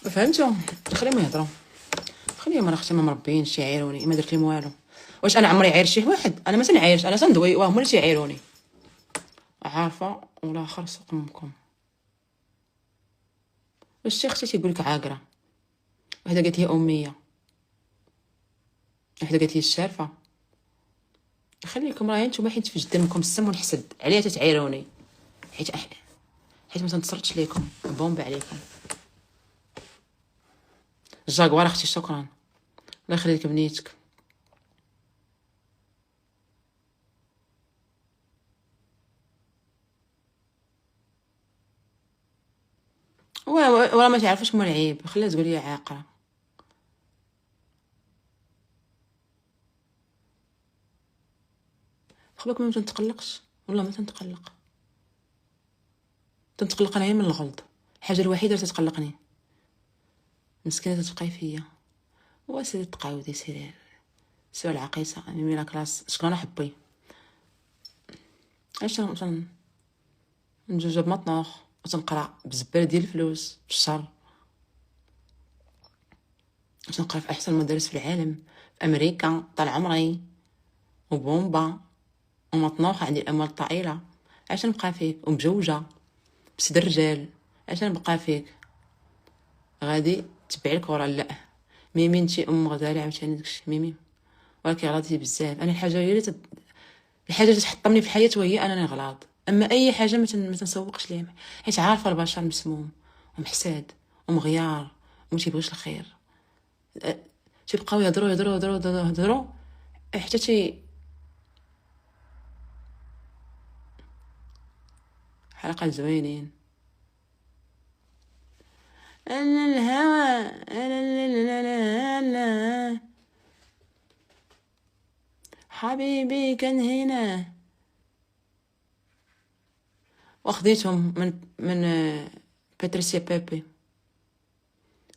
فهمتوا؟ خليهم يهضروا، خليهم راه اختي ما مربيينش يعايروني، ما درت لهم والو. واش انا عمري عاير شي واحد؟ انا ما تنعايرش، انا تندوي وهم اللي تيعايروني. عارفه ولا اخر سوق امكم. واش شي اختي تيقول لك عاقره، وحده قالت لي اميه، وحده قالت لي الشارفه. خليكم، راه نتوما حيت في دمكم السم ونحسد عليها تتعايروني، حيت ما تنتصرتش ليكم بومبا عليكم. الجاكوار اختي شكرا، الله يخليك بنيتك. ولا ما تعرفش مو العيب، خليها تقول لي عاقره. خباك ما تنتقلقش، والله ما تنتقلق. تنتقلق انايا من الغلط، الحاجه الوحيده اللي تتقلقني مسكينه تتبقاي فيا. وسيري تقاودي، سيري العقيسه ميمي لا كلاس شكون حبي. علاش نجوج بمطنوخ وتنقرا بزبال ديال الفلوس في الشهر، تنقرا في احسن مدارس في العالم، في امريكا طال عمري، وبومبا ومطنوخ، عندي الاموال الطائله. علاش نبقى فيك ومجوجه بسد الرجال؟ علاش نبقى فيك؟ غادي تبع لك ورا. لا ميمي انتي ام غزاله عاوتاني داكشي ميمي، ولكن غلطتي بزاف. انا الحاجه هي اللي الحاجه اللي تحطمني في الحياه وهي انني نغلط. اما اي حاجه ما تنسوقش ليها، حيت عارفه البشر مسموم ومحساد ومغيار وما تيبغيش الخير. تيبقاو يهضروا يهضروا يهضروا يهضروا يهضروا حتى حلقات زوينين. انا الهوى لا حبيبي كان هنا، واخديتهم من باتريسيا بيبي،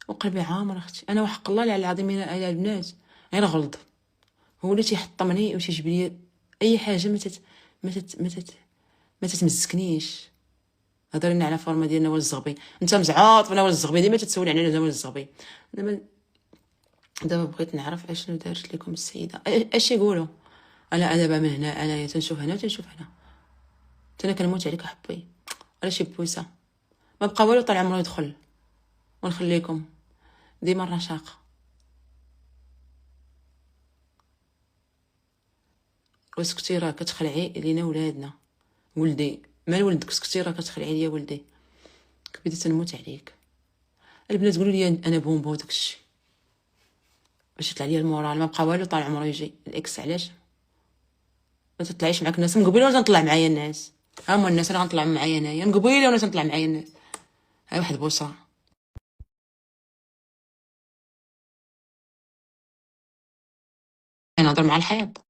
وقلبي عامر اختي. انا وحق الله على العظيم على البنات غير غلط، هو اللي تيحطمني وتيجيب لي اي حاجه ما تتمسكنيش. هضر لنا على فورما ديال نوال الزغبي، انت مزعاط في نوال الزغبي، ديما تتسول على نوال الزغبي. دابا بغيت نعرف اشنو دارت لكم السيده، اش يقولوا. انا دابا من هنا انا تنشوف هنا وتنشوف هنا، انا كنموت عليك حبي ولا شي بويسه. ما بقى والو طال عمره يدخل، ونخليكم ديما الرشاقه. وسكتي راه كتخلعي لينا ولادنا. ولدي مال ولدك، سكتي راه كتخلعي ليا ولدي، كبديت تنموت عليك. البنات قولوا لي انا بومبو داكشي باش يطلع ليا المورال. ما بقى والو طال عمره يجي الاكس. علاش ما تطلعيش معاك الناس؟ من قبيله ولا تنطلع معايا الناس؟ ها هما الناس اللي غنطلع معايا انايا، من قبيله ولا تنطلع معايا الناس؟ هاي واحد بوصه نهضر مع الحيط.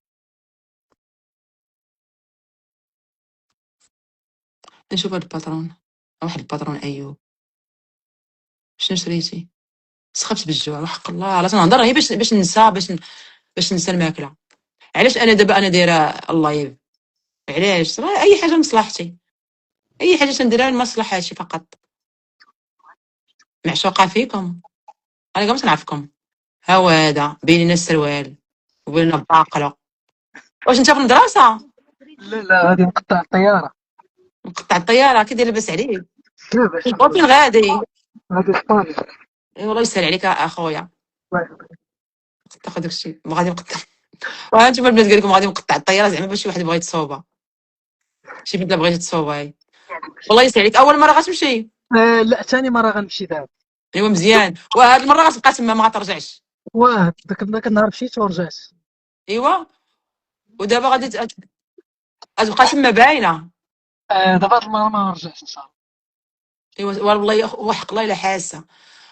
نشوف هاد الباترون، واحد الباترون ايوب. شنو شريتي؟ سخفت بالجوع وحق الله. لا تنهضر غير باش ننسى، باش ننسى الماكله. علاش انا دابا انا دايره اللايف؟ علاش؟ راه اي حاجه لمصلحتي، اي حاجه تنديرها لمصلحتي فقط. معشوقه فيكم، انا كاع ما تنعرفكم. ها هو هذا بين لنا السروال وبين لنا الباقله. واش انت في المدرسه؟ لا لا، غادي نقطع الطيارة. مقطع الطياره كي داير لاباس عليك؟ لاباس وفين غادي؟ غادي لطالب. اي والله يسهل عليك اخويا، الله تاخذ داكشي. ما غادي نقطع. وهانتوما البنات قال لكم غادي نقطع الطياره زعما باش شي واحد بغى يتصوبها، شي بنت بغات تصوبها. هاي والله يسهل عليك، اول مره غتمشي. لا، ثاني مرة غنمشي دابا. ايوا مزيان، وهاد المره غتبقى تما ما غترجعش. واه داك النهار مشيت ورجعت. ايوا ودابا غادي غتبقى تما باينه. دابا هاد المرة ما رجعت ان شاء الله. ايوا والله وحق الله الا حاسه،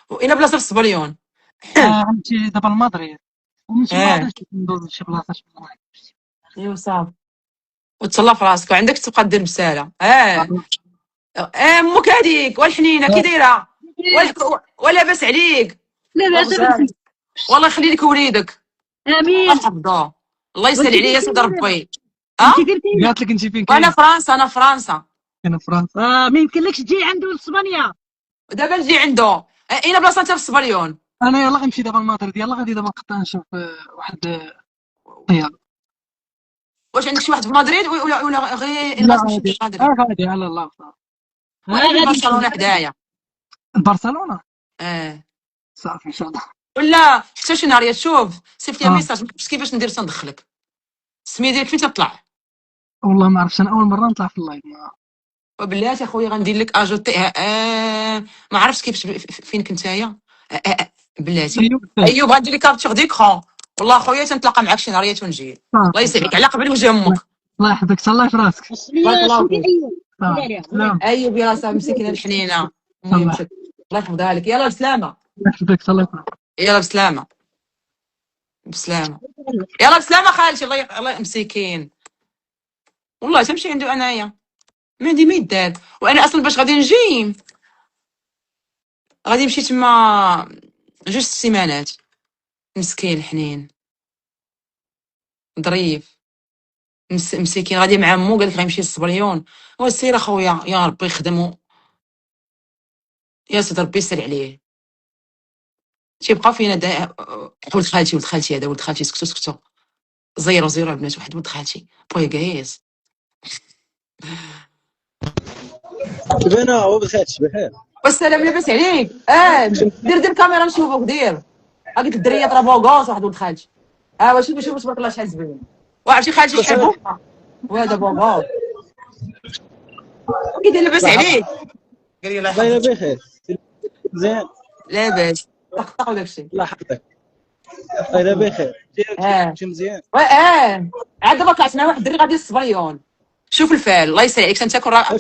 وانا بلاصه في الصبريون. غنمشي دابا لمدريد، ومن تما اه غادي ندوز لشي بلاصة شي ايوا صافي، وتهلا في راسك وعندك تبقى دير مساله. بلاصة. امك هذيك والحنينه كي دايره؟ ولا باس عليك؟ لاباس بنتي. والله يخلي لك وليدك، الله امين. يحفظه، الله يسهل وانت عليا قلتي سيدي لي ربي. انت اه قلتي لي قالت لك انت فين وانا كاين؟ فرنسا، انا فرنسا. كاين في فرنسا. ما يمكنلكش تجي عنده لاسبانيا. ودابا نجي عنده. اين بلاصه انت في الصبريون؟ انا يلا غنمشي دابا المدريد، يلا غادي دابا نقطع نشوف واحد طياب. واش عندك شي واحد في مدريد ولا غير لا الغاز تمشي غادي لمدريد؟ غادي على الله صافي. وانا في غادي برشلونه نمشي حدايا. لبرشلونه اه. صافي ان شاء الله. ولا حتى شي نهار تشوف صيفط لي اه ميساج مش كيفاش ندير تندخلك. السميه ديالك فين تطلع؟ والله ما عرفتش، انا اول مره نطلع في اللايف وبلاتي اخويا غندير لك اجوتي ما عرفتش كيفاش فين كنت هيا. بلاتي ايوب فين؟ ايوب غندير لك كارتور ديكرون. والله اخويا تنتلاقى معاك شي نهار ونجي. الله صافي ان شاء يسعدك الله. على قبل وجه امك. الله يحفظك، تهلا في راسك. بارك الله فيك. سلام. ايوب يا صاحبي مسكينه الحنينه. المهم الله الله يحفظها لك. يلا بسلامه. يحفظك، تهلا في راسك. يلا بسلامه. بسلامه. يلا بسلامه خالتي. الله مسكين. والله تمشي عنده انايا ما عندي ما يدار. وانا اصلا باش غادي نجي غادي نمشي تما 2 سيمانات. مسكين الحنين ظريف مسكين غادي مع عمو قال لك غيمشي للصبريون. وسير اخويا يا ربي يخدمو يا سيدي ربي يسر عليه. تيبقى فينا ولد خالتي هذا ولد خالتي سكتو زيرو البنات. واحد ولد خالتي بويغيز. شبينا هو بخير بخير. والسلام لاباس عليك. دير الكاميرا نشوفوك. دير قلت الدريه راه بوغوس واحد ولد خالتي. شوف تبارك الله شحال زوين. وعرفتي خالتي شحال بوغا وهذا بوغوس. كي داير لاباس عليك؟ قال لي الله الله يحفظك. بخير مزيان لاباس طقطق وداكشي. الله يحفظك. الله بخير اه شي مزيان. عاد دابا طلعت مع واحد الدري غادي للصبريون. شوف الفال الله يسهل عليك تنتاكل راه.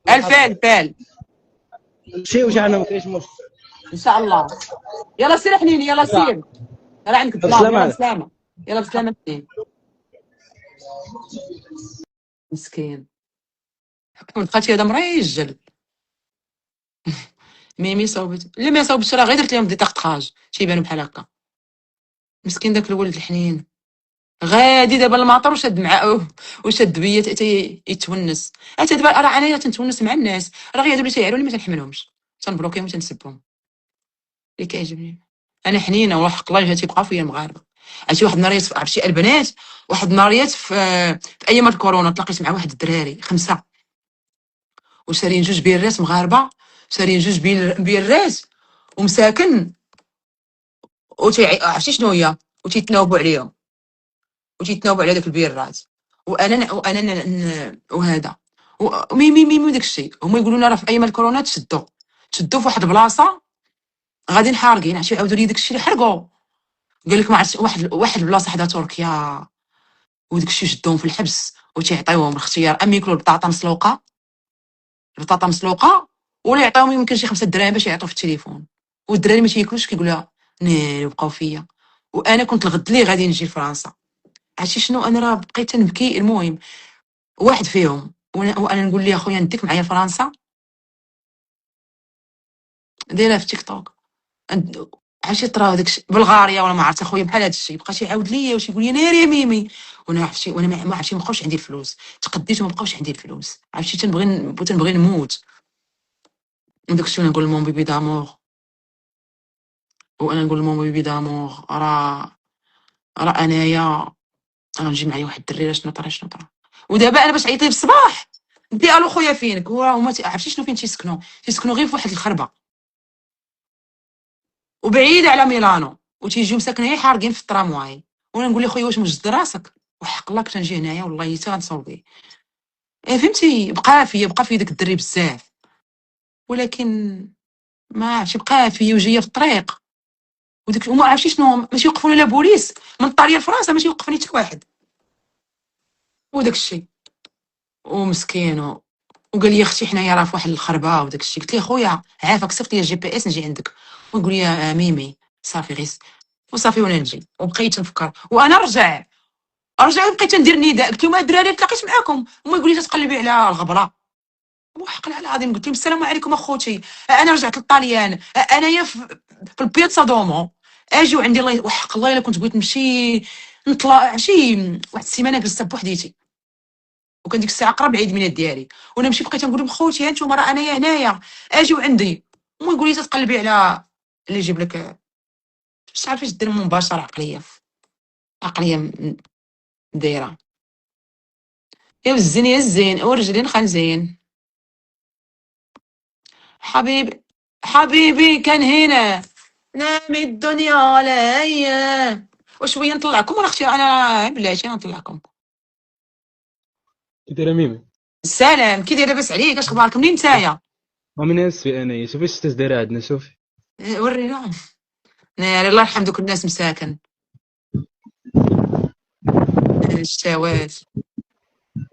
الفال شي وجعنا ما كاينش مشكل ان شاء الله. يلا سير حنيني يلا سير. راه عندك الظلام. يلا بسلامه. يلا بسلامه حنين. مسكين بقاتي هذا مريجل. ميمي صوبت لا ما صوبتش راه غير درت لهم دي طاقطاج تيبانوا بحال هكا. مسكين داك الولد الحنين غادي دابا الماطر وشاد معاه وشاد بيا يتونس. حتى دابا راه انايا تنتونس مع الناس راه غير هادو اللي تيعيروني ما تنحملهمش تنبلوكيهم وتنسبهم. اللي كيعجبني انا حنينه وحق الله جاتي تيبقى فيا المغاربه. عرفتي واحد النهار عرفتي البنات واحد النهار في ايام الكورونا تلاقيت مع واحد الدراري 5 وشارين 2 بيرات مغاربه. شارين 2 بيرات ومساكن عرفتي شنو هي وتيتناوبوا عليهم وتيتناوبوا على داك البيرات. وانا وهذا وميمي داك الشيء هما يقولوا لنا راه في ايام الكورونا تشدوا في واحد البلاصه غادي نحارقين. عرفتي عاودوا لي داك الشيء اللي حرقوا. قال لك ما عرفتش واحد البلاصه حدا تركيا وداك الشيء شدوهم في الحبس وتيعطيوهم الاختيار اما ياكلوا البطاطا مسلوقه ولا يعطيوهم يمكن شي 5 دراهم باش يعطوا في التليفون. والدراري ما تياكلوش كيقولوا ناري وبقاو فيا. وانا كنت الغد لي غادي نجي لفرنسا. عرفتي شنو انا راه بقيت تنبكي. المهم واحد فيهم وانا نقول ليه اخويا نديك معايا فرنسا دايره في تيك توك. عرفتي طرا داك بلغاريا ولا ما عرفت اخويا بحال هذا الشيء بقى تيعاود ليا واش يقول لي ناري يا ميمي. وانا عرفتي وانا ما عرفتي ما بقاوش عندي الفلوس. تقديت وما بقاوش عندي الفلوس. عرفتي تنبغي نموت. وداك الشيء نقول لمون بيبي دامور. وانا نقول لمون بيبي دامور راه انايا غنجي معايا واحد الدري شنو طرا. ودابا انا باش عيط ليه في الصباح قلت له الو خويا فينك. هما عرفتي شنو فين تيسكنوا غير في واحد الخربه وبعيده على ميلانو وتيجيو مساكنين غير حارقين في الترامواي. وانا نقول له خويا واش مجد راسك وحق الله كنت نجي هنايا والله حتى غنصوبي. فهمتي بقى فيا داك الدري بزاف. ولكن ما عرفتش بقى فيا وجايه في الطريق وداك وما عرفتش شنو ماشي يوقفوني لا بوليس من الطريق لفرنسا ماشي يوقفني حتى واحد. وداك الشيء ومسكين وقال لي اختي حنايا راه في واحد الخربه وداك الشيء. قلت له خويا عافاك صيفط لي GPS نجي عندك. ويقول لي ميمي صافي غير وصافي وانا نجي. وبقيت نفكر وانا رجع بقيت ندير نداء. قلت لهم الدراري تلاقيت معاكم. هما يقول لي تقلبي على الغبره. وحق الله العظيم قلت لهم السلام عليكم اخوتي انا رجعت للطاليان انايا في البياتزا دومو اجي وعندي الله وحق الله الا كنت بغيت نمشي نطلع شي واحد السيمانه جلست بوحديتي وكان ديك الساعه قرب عيد ميلاد ديالي وانا مشي بقيت نقول لهم خوتي انتم راه انايا هنايا اجيو عندي وما يقول لي تتقلبي على اللي يجيب لك، مش عارفاش دير مباشره. عقليه دايره. يا الزين يا الزين ورجلين خنزين. حبيبي كان هنا، نامي الدنيا عليا. وشويه نطلعكم ولا اختي انا بلاتي نطلعكم. كي دايره ميمي؟ السلام، كي داير لاباس عليك؟ اش اخبارك؟ منين نتايا؟ ومن اسفي انايا، شوفي اش دايره عندنا، شوفي. ورينا. ناري الله يرحم دوك الناس مساكن. الشتاوات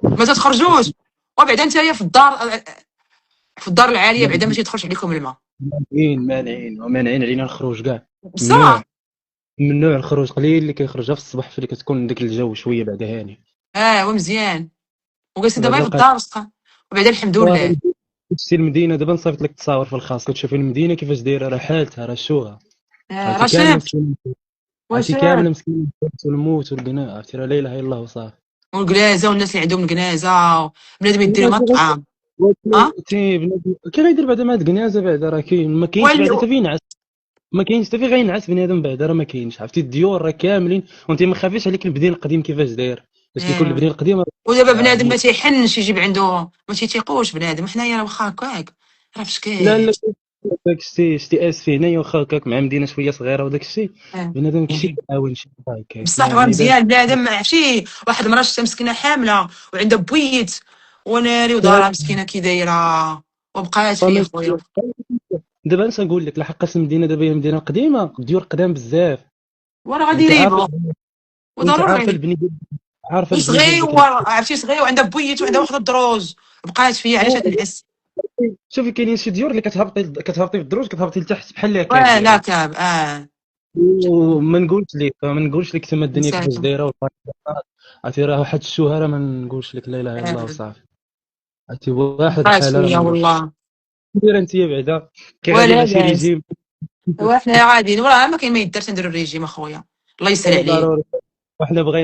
ما تتخرجوش. وبعدا نتايا في الدار العاليه بعدا ماشي يدخلش عليكم الماء. مانعين ومانعين علينا الخروج كاع. بصح. ممنوع الخروج، قليل اللي كيخرج في الصباح فاللي كتكون ديك الجو شويه بعدا هاني. ومزيان. وجالسين دابا دابا في بقى الدار وسطا. وبعدا الحمد لله. شتي المدينه دابا نصيفط لك التصاور في الخاص، كتشوفي المدينه كيفاش دايره، راه حالتها راه شوغه. راه عرفتي كامل شاب. مسكين، عرفتي وشاب. كامل مسكين والموت والقناع، عرفتي راه لا اله الا الله وصافي. والقلازه والناس اللي عندهم القنازه بنادم يديروا ما الطعام. اه تي بنادم كي غيدير بعدا مع هاد الكنازه بعدا، راه كاين ما كاينش بعدا وال... حتى فين ينعس، ما كاينش حتى فين غينعس بنادم بعدا، راه ما كاينش. عرفتي الديور راه كاملين، وانت ما خافيش عليك البديل القديم كيفاش داير، باش كيكون آه. البديل القديم ودابا بنادم ما موت. تيحنش يجيب عنده، ما تيتيقوش بنادم. حنايا راه واخا هكاك راه فاش لا كاين. داك الشيء شتي اسفي هنايا، واخا هكاك مع مدينه شويه صغيره وداك الشيء، آه. بنادم كشي يعاون شي هكاك بصح هو ما يبانش. مزيان بنادم. عرفتي واحد المراه شفتها مسكينه حامله وعندها بويت وناري لا ودارها مسكينه كي دايره وبقات فيا خويا. دابا اش نقول لك، لحقاش المدينه دابا هي مدينه قديمه، الديور قدام بزاف، وراه غادي وانت يريبو عارفه، وانت عارفه وضروري. البني عارفه البني ديال ديك وصغيور عرفتي صغير وعندها بويت وعندها واحد الدروج. بقات فيا علاش تنعس. شوفي كاينين شي ديور اللي كتهبطي في الدروج كتهبطي لتحت بحال لاكاب لا ديالك. كاب وما نقولش لك تما الدنيا كيفاش مساكن. دايره عرفتي راه واحد الشهره ما نقولش لك لا اله الا الله وصافي. عرفتي واحد بقات الحاله راه ما فيا نقولش. والله. دايره انت بعدا كي غادي ولا على شي باس. ريجيم؟ وحنا عاديين وراه ما كاين ما يدارش نديرو الريجيم اخويا. الله يسهل لا عليك. ضروري،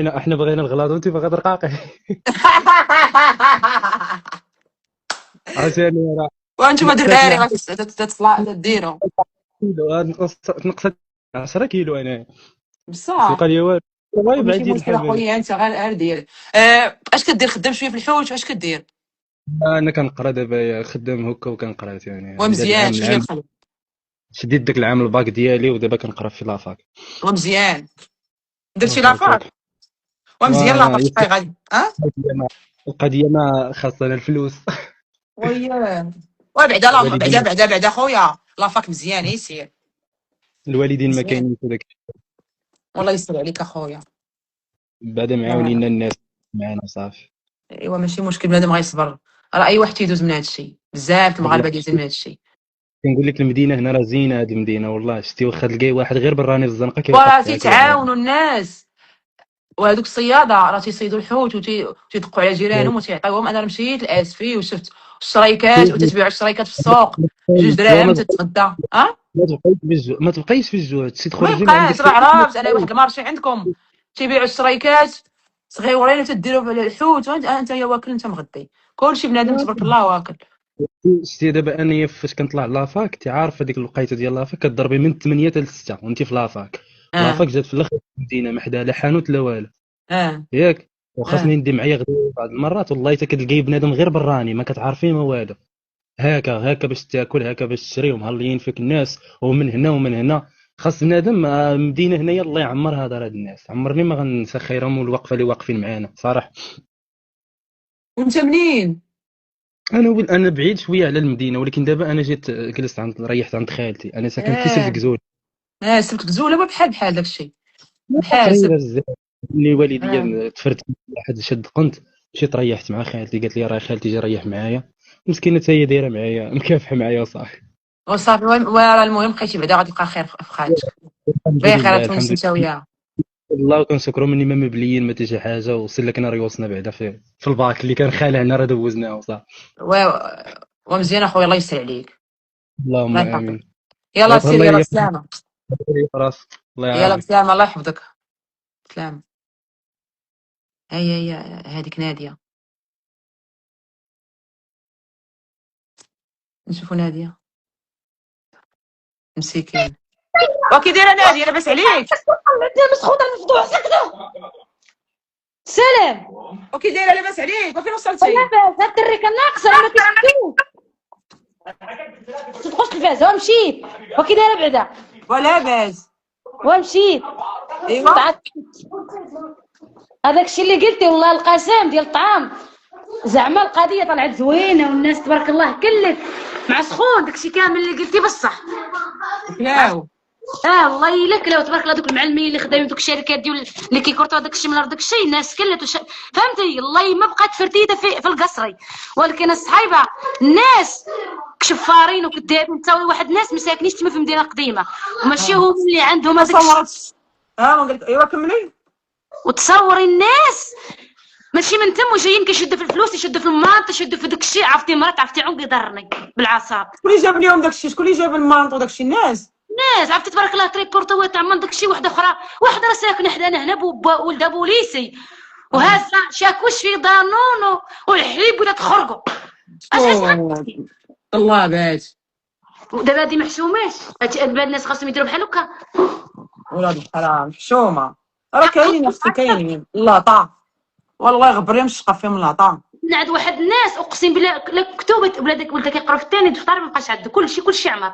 احنا بغينا الغلاظ وانت باغا ترقاقي. عشان راه وانتم نقصات لي دراري راه تطلع تديروا. كيلو، نقصت 10 كيلو انا، بصح يبقى لي والو، الله ماشي يبعد يد مشكل الحبايب. اخويا انت غير دير. اش كدير؟ خدام شويه في الحوت واش كدير؟ انا كنقرا دابا، خدام هكا وكنقرا يعني، عندي هاد ومزيان العام شنو ديال الخدمه؟ شديت داك العام الباك ديالي ودابا كنقرا في لافاك. ومزيان درتي واخا هكاك. لافاك. ومزيان لافاك شحال غادي القضيه ما خاصنا الفلوس. وياه. وبعدا لا الوالدين بعدا خويا لافاك مزيان يسير. الوالدين ما مزيان. كاينين في داك، والله يسر عليك اخويا. بعدا معاونين الناس معانا صافي. ايوا ماشي مشكل بنادم غيصبر. راه اي واحد تيدوز من هذا الشيء. بزاف والله المغاربه دايزين من هذا الشيء. كنقول لك المدينه هنا راه زينه، هذه المدينه والله شتي، واخا تلقاي واحد غير براني في الزنقه وراه كيوقف معاك ويعاون. تيتعاونوا الناس. وهذوك الصياده راه تيصيدوا الحوت وتيدقوا على جيرانهم وتيعطيوهم. انا مشيت لاسفي وشفت الشريكات وتتبيع الشريكات في السوق. بجوج هو دراهم تتغدى. ما تبقيش في الجوع، تسي ما تخرجي مع يبقاش. عندك راه حتى عرفت انا واحد المارشي عندكم تيبيعوا الشريكات صغيورين وتديروا الحوت وانت يا واكل انت مغدي. كلشي بنادم تبارك الله واكل. شتي. دابا انايا فاش كنطلع لافاك تعرف هذيك الوقيته ديال لافاك كضربي من 8 حتى ل 6 وانت في لافاك. اه لافاك جات في الاخر المدينه ما حدا لا حانوت لا والو، اه ياك. اه وخاصني ندي معايا غدا بعض المرات والله حتى كتلقاي بنادم غير براني ما كتعرفيه ما والو، هكا باش تاكل، هكا باش تشري، ومهليين فيك الناس ومن هنا ومن هنا. خاص بنادم المدينه هنايا الله يعمرها دار هاد الناس، عمرني ما غنسى خيرهم والوقفه اللي واقفين معانا صراحه. وانت منين؟ انا بعيد شويه على المدينه، ولكن دابا انا جيت جلست ريحت عند خالتي، انا ساكن في سلف اه كزول. سلك زوله بحال داكشي. بحال قريبه سلك. بزاف. ملي اه والديا تفرت واحد شد قنت، مشيت ريحت مع خالتي، قالت لي راه خالتي جي ريح معايا، مسكينه حتى هي دايره معايا مكافحه معايا وصافي. وصافي. وراه المهم بقيتي بعدا غادي يبقى خير في خالتك. الحمد بخير لله تونس الحمد انت لله. وياها. والله كنشكروا مني ما مبليين ما حتى شي حاجه، وسلكنا ريوسنا بعدا في الباك اللي كان خالعنا راه دوزناه وصافي. و... ومزيان اخويا الله يسر عليك. اللهم الله يحفظك. امين. يلا سير الله يلا يحفظك بسلامه. في راسك، الله يلا يعافيك. بسلامه الله يحفظك. سلام. هي هذيك ناديه. نشوفوا ناديه. مسكين. وكي دايره ناديه لاباس عليك؟ عندنا مسخوطه المفضوع سكتوا. سلام. وكي دايره لاباس عليك؟ وفين وصلتي؟ لاباس هاد الدري كان ناقصه راه ما كيسكتوش. تدخلش الفاز ومشيت وكي دايره بعدا ولا باس ومشيت. ايوا هذاك الشيء اللي قلتي والله القسم ديال الطعام زعما القضيه طلعت زوينه والناس تبارك الله كلت مع سخون داكشي كامل اللي قلتي بصح. كلاو والله الا كلاو تبارك الله. دوك المعلمين اللي خدامين دوك الشركات ديال اللي كيكورطوا داكشي من الارض داكشي الناس كلت فهمتي. الله ما بقات فرتيته في القصري. ولكن الصحيبه الناس كشفارين وكذابين تساوي واحد الناس ما ساكنينش تما في مدينه قديمه وماشي هما اللي عندهم هذاك صورت. ما قلت ايوا كملي. وتصوري الناس ماشي من تم جايين كيشدوا في الفلوس يشدوا في المانط يشدوا في داكشي. عرفتي مرات عرفتي عنق يضرني بالعصا. شكون اللي جاب لهم داكشي؟ شكون اللي جاب المانط وداكشي؟ الناس عرفتي تبارك الله تريبورتو تاع من داكشي. وحده اخرى واحده راه ساكنه حدانا هنا ولدها بوليسي وهازه شاكوش في دانونو والحليب ولا تخرقوا. الله بات. ودابا هادي محشوماش هاد الناس خاصهم يديروا بحال هكا. ولاد الحرام حشومه راه كاينين اختي كاينين لاطا والله يغبر لهم الشقه فيهم لاطا. عند واحد الناس اقسم بالله كتوبه ولادك ولدك كيقرا في الثاني الفطار ما بقاش عنده كلشي عمر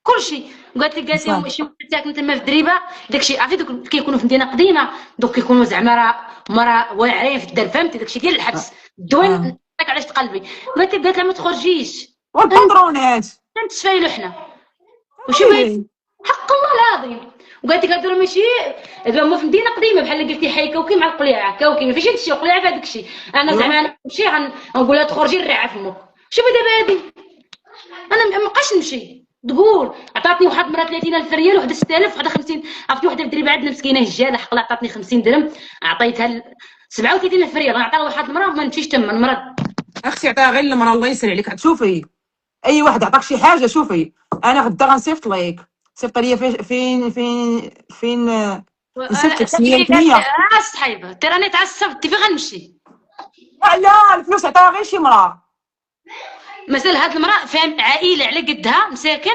كلشي. قالت لهم شي ساكن تما في دريبه داكشي. عرفتي دوك كيكونوا في مدينه قديمه دوك كيكونوا زعما راه واعرين في الدار فهمتي داكشي ديال الحبس الدوين. علاش تقلبي قالت لها ما تخرجيش والبندرونات نتشفايلو حنا وشوفي حق الله العظيم. وقالت لك هادو ماشي هما في مدينه قديمه بحال قلتي حي كوكي مع القليعه كوكي ما فيش هادشي قليعه في هذاك الشيء. انا زعما نمشي غنقول لها تخرجي الريعه فمك. شوفي دابا هادي انا ما بقاش نمشي تقول عطاتني واحد المراه 30,000 ريال وحده 6,000 وحده 50. عرفتي وحده في الدريبه عندنا مسكينه هجاله حق الله عطاتني 50 درهم عطيتها 37,000 ريال غنعطيها لواحد المراه وما نمشيش تما المرض. اختي عطيها غير المراه الله يسر عليك. شوفي اي واحد عطاك شي حاجه شوفي انا غدا غنصيفط ليك صيفط ليا فين نسيتك سميه صحيبه تي راني تعصبت فين غنمشي. لا الفلوس عطاها غير شي مراه. مثلا هاد المراه فاهم عائله على قدها مساكن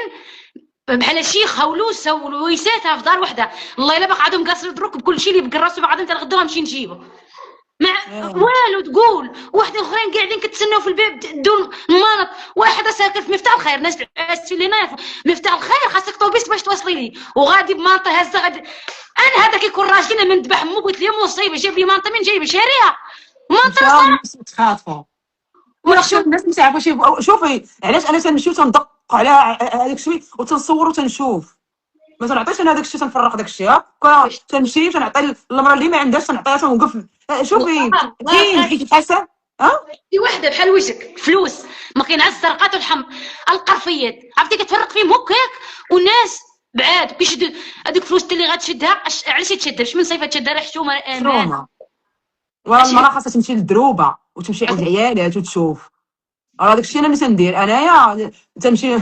بحال شيخه ولوسه وويساتها في دار وحده. الله الا باقا عندهم قاصر دروك بكل شيء اللي بقى راسو باقا غادي غدوها نمشي نجيبو مع والو. تقول واحدين اخرين قاعدين كتسناو في الباب دون المانط. واحده ساكن في مفتاح الخير الناس اللي نايف مفتاح الخير خاصك طوبيس باش توصلي لي وغادي بمانطه هازه غادي. انا هذا كيكون راجلنا من ذبح مو قلت لي مصيبه جاب لي مانطه من جايبه شاريها مانطه تخاطفوا ولا شوف الناس ما تعرفوش. شوفي علاش انا تنمشيو تندق على هذاك الشيء وتنصور وتنشوف ما تنعطيش انا هذاك الشيء تنفرق داك الشيء تنمشي تنعطي المراه اللي ما عندهاش تنعطيها تنوقف. شوفي كاين حيت حسن في وحده بحال وجهك فلوس ما كاينعش الزرقات والحمر القرفيات عرفتي كتفرق فيهم هكاك والناس بعاد كيشدوا هذيك الفلوس اللي غتشدها. علاش تشدها باش من صيفه تشدها راه حشومه امان. والمراه خاصها تمشي للدروبه وتمشي عند العيالات وتشوف. راه داكشي انا اللي تندير انايا تمشي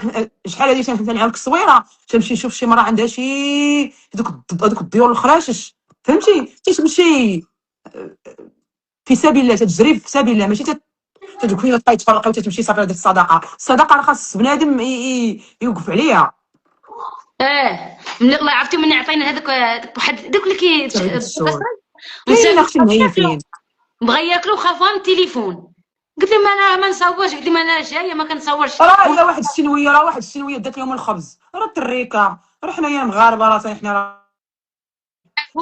شحال هادي تنعاود التصويره تمشي نشوف شي مراه عندها شي دوك الديور الخراشش فهمتي تمشي في سبيل الله تجري في سبيل الله ماشي تدوك فين تبقاي تفرقي وتمشي صافي هذيك الصدقه راه خاص بنادم يوقف عليها. الله عرفتي من عطينا هذاك واحد دوك اللي كاين اختي مهيفين بغا ياكلوا خافوا من التليفون. قلت لهم انا ما نصورش قلت لهم انا جايه ما كنصورش. راه الا واحد الشنويه دات لهم الخبز راه التريكه راه حنايا مغاربه راه حنا راه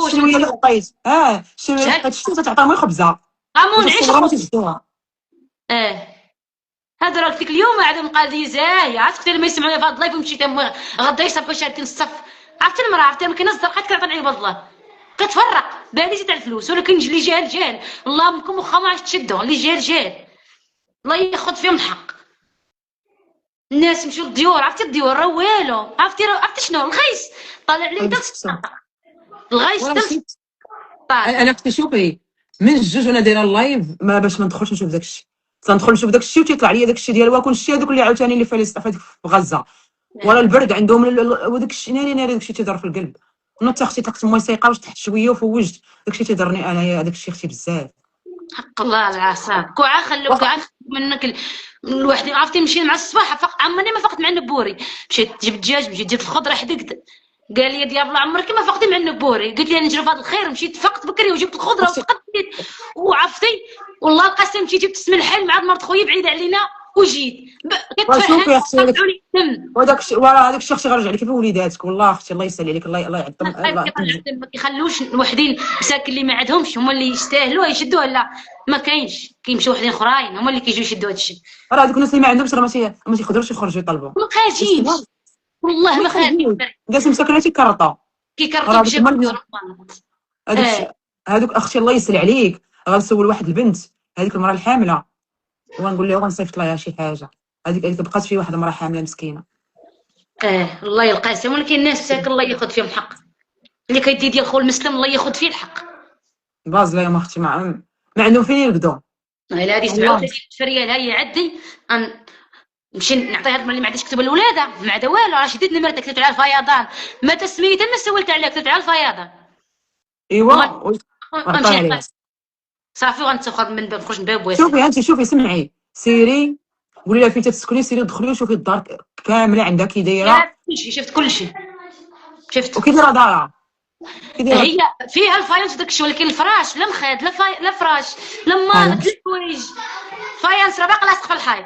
الشنويه اللي حطيت الشنويه اللي حطيت شنو تعطيهم الخبزه غامون نعيش هذا راه قلت لك اليوم عندهم قضيه زاهيه عرفتي لما يسمعوني في هذا اللايف ومشيت غدا يصافوا شادين الصف. عرفتي المراه عرفتي ما كايناش الزرقات كتعطي عباد الله كتفرق بالي تاع الفلوس. ولكن اللي جاهل الله منكم واخا ما عرفتش تشدوا اللي جاهل الله ياخذ فيهم الحق. الناس يمشيو للديور عرفتي الديور راه والو عرفتي شنو الغيس طالع لي الغيس انا كنت شوفي من الجوج وانا دايره اللايف ما باش ما ندخلش نشوف داكشي تندخل نشوف داكشي وتيطلع لي داكشي ديال واكل الشيء هذوك اللي عاوتاني اللي فلسطين في غزه ولا البرد عندهم وداك الشيء ناري داكشي تيضر في القلب. نوض اختي طلقت الماء سايقه واش تحت شويه وفوجت داكشي تيضرني انايا داكشي اختي بزاف حق الله على اعصابك كوعا خلوك منك الواحد عرفتي نمشي مع الصباح عمرني ما فقت مع النبوري مشيت جبت دجاج مشيت جبت الخضره حدقت قال لي يا الله عمرك ما فقتي مع النبوري قلت له نجرب هذا الخير مشيت فقت بكري وجبت الخضره وفقدت وعرفتي والله القسم مشيت جبت اسم الحل مع مرت خويا بعيد علينا وجيت شوفي يا اختي هذاك الشخص غيرجع لك في وليداتك والله اختي الله يسهل عليك الله يعظم ما كيخلوش الوحدين مساكن اللي ما عندهمش هما اللي يستاهلوا يشدوها لا ما كاينش كيمشيو وحدين اخرين هما اللي كيجيو يشدوا هذا الشيء راه هذوك الناس اللي ما عندهمش راه ما تيقدروش يخرجوا يطلبوا ما خارجينش والله ما خارجين جالسين مساكنين تيكرطوا كيكرطوا بشي هذوك اختي الله يسهل عليك غنسول واحد البنت هذيك المراه الحامله ونقول لها غنصيفط لها شي حاجه هذيك بقات في واحد المراه حامله مسكينه الله يلقاسم ولكن الناس مساكن الله ياخذ فيهم حق اللي كيدي ديال خو المسلم الله ياخذ فيه الحق باز لا يا اختي ما عندهم فين يرقدوا الا هذه 37 ريال هي عدي نمشي نعطيها اللي ما عندهاش كتب الولاده ما عندها والو راه شديت نمرتك كتبت على الفيضان ما تسميت ما سولت عليها كتبت على الفيضان ايوا صافي غنتخرج من باب نخرج من باب واسع شوفي انت شوفي سمعي سيري قولي لها فين تسكني سيري دخلي شوفي الدار كامله عندها كي دايره شفت كلشي شفت وكي دايره دارها هي فيها الفاينس داك الشيء ولكن الفراش لا مخاد لا فراش لا مانط لا الحوايج فاينس راه باقي لاصق في الحيط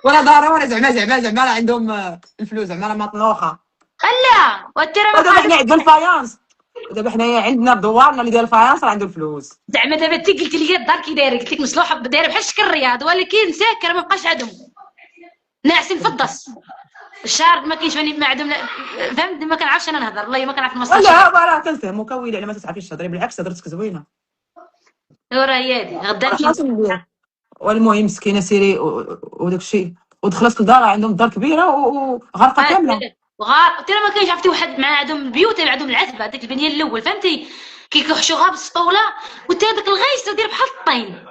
ولا دارها ولا زعما راه عندهم الفلوس زعما راه مطنوخه لا والترى دابا حنا عندنا الفاينس دابا حنايا عندنا دوارنا اللي داير الفاينس راه عنده الفلوس زعما دابا انت قلت لي الدار كي دايره قلت لك مسلوحه دايره بحال شكل الرياض ولكن ساكر ما بقاش عندهم ناعسين في الدص الشهر ما كاينش ما عندهم فهمت ما كنعرفش انا نهضر والله ما كنعرف المصطلح لا راه كنفهموك ويلي على ما تعرفيش تهضري بالعكس هضرتك زوينه راه هي هذه غدا والمهم مسكينه سيري وداك الشيء ودخلت لدار عندهم دار كبيره وغرقه كامله وغار ترى ما كاينش عرفتي واحد مع عندهم البيوت عندهم العتبه داك البنيه الاول فهمتي كيكحشوها بالسطوله وتا داك الغيس داير بحال الطين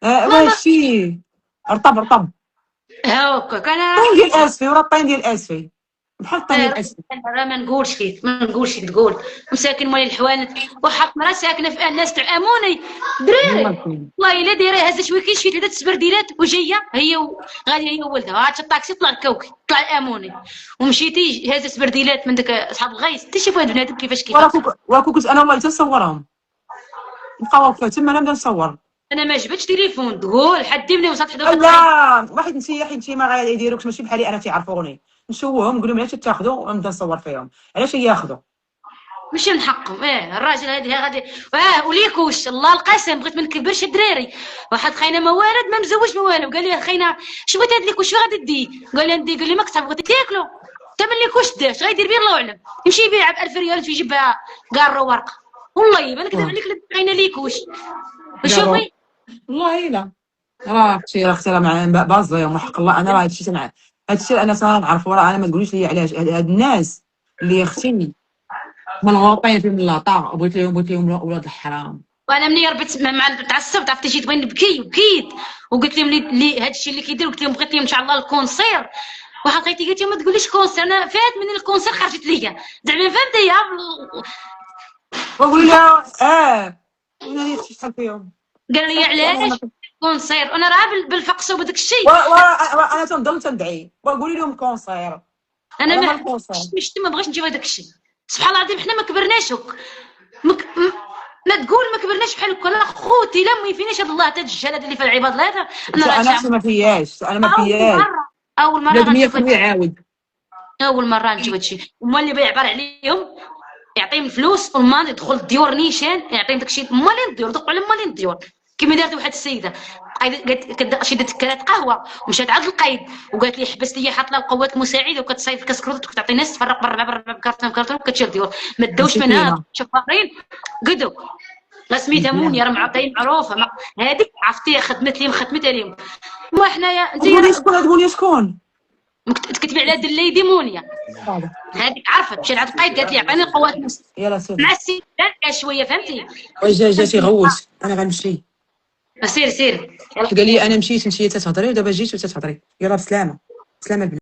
ماشي رطب هاكا كان الطين ديال اسفي ورا الطين ديال اسفي بحال الطين ديال اسفي راه ما نقولش كيف ما نقولش تقول مساكن مال الحوانت وحق مرا ساكنه في الناس تاع اموني دراري والله الا دايره هزه شويه كاين شي ثلاثه السبرديلات وجايه هي غاديه هي وولدها هات الطاكسي طلع الكوكي طلع اموني ومشيتي هزه سبرديلات من داك اصحاب الغيس انت شوف هاد بنادم كيفاش كنت انا والله تصورهم بقاو واقفين تما انا نبدا نصور انا ما جبتش تليفون تقول حدي مني وصلت حدا لا واحد حيت ما غايديروكش ماشي بحالي انا تيعرفوني نشوفهم نقول لهم علاش تاخذوا ونبدا نصور فيهم علاش ياخذوا ماشي من حقهم الراجل هذه غادي وليكوش الله القسم بغيت ما نكبرش الدراري واحد خاينه ما والد ما مزوج ما والو قال لي خاينه شو بغيت هاد ليكوش شو غادي دي قال لي ندي قال لي ما كنت بغيتي تاكلوا حتى من ليكوش داش غيدير بيه الله اعلم يمشي يبيع ب 1000 ريال ويجيبها كارو ورقه والله ما نكذب عليك خاينه ليكوش شوفي والله لا راه اختي راه مع بازه يوم حق الله انا راه هادشي انا نعرفو راه انا ما تقوليش لي علاش هاد الناس اللي اختي منغوطين فيهم اللاطا وبغيت لهم ولاد الحرام وانا مني ربيت تعصبت عرفتي جيت بغيت نبكي وبكيت وقلت لهم لي هذا الشيء اللي كيدير قلت لهم بغيت لهم ان شاء الله الكونسير واحد لقيتي قالت لي ما تقوليش كونسير انا فات من الكونسير خرجت ليا زعما فهمتي وقول لها انا اختي شحال فيهم قال لي علاش كونسير انا راه بالفقص وداك الشيء انا تنضل تندعي وقولي لهم كونسير انا ما بغيتش نجيب هذاك الشيء سبحان الله العظيم حنا ما كبرناش ما تقول ما كبرناش بحال هكا لا خوتي لا امي فيناش هاد الله حتى الجهل هذا اللي في العباد لا انا ما فياش اول مره غنشوف عاود اول مره نشوف هادشي هما اللي بيعبر عليهم يعطيهم الفلوس والمال يدخل الديور نيشان يعطيهم داكشي مالين الديور دقوا على مالين الديور كيما دارت واحد السيده شدت كرات قهوه ومشات عند القايد وقالت لي حبس لي حاط لها القوات المساعده وكتصايف كسكروت وكتعطي ناس تفرق برا كارتون وكتشير ديور ما داوش منها شفارين قدو لا سميتها مونيا راه معطيين معروفه هذيك عرفتي خدمتها لهم ما حنايا انت تقولي شكون تكتبي على دليدي مونيا هذيك عرفت مشات عند القايد قالت لي عطيني القوات يلا سير مع السيدان شويه فهمتي جاتي غوت انا غنمشي سير قال لي انا مشيت تتهضري ودابا جيت وتتهضري يلا بسلامه البنات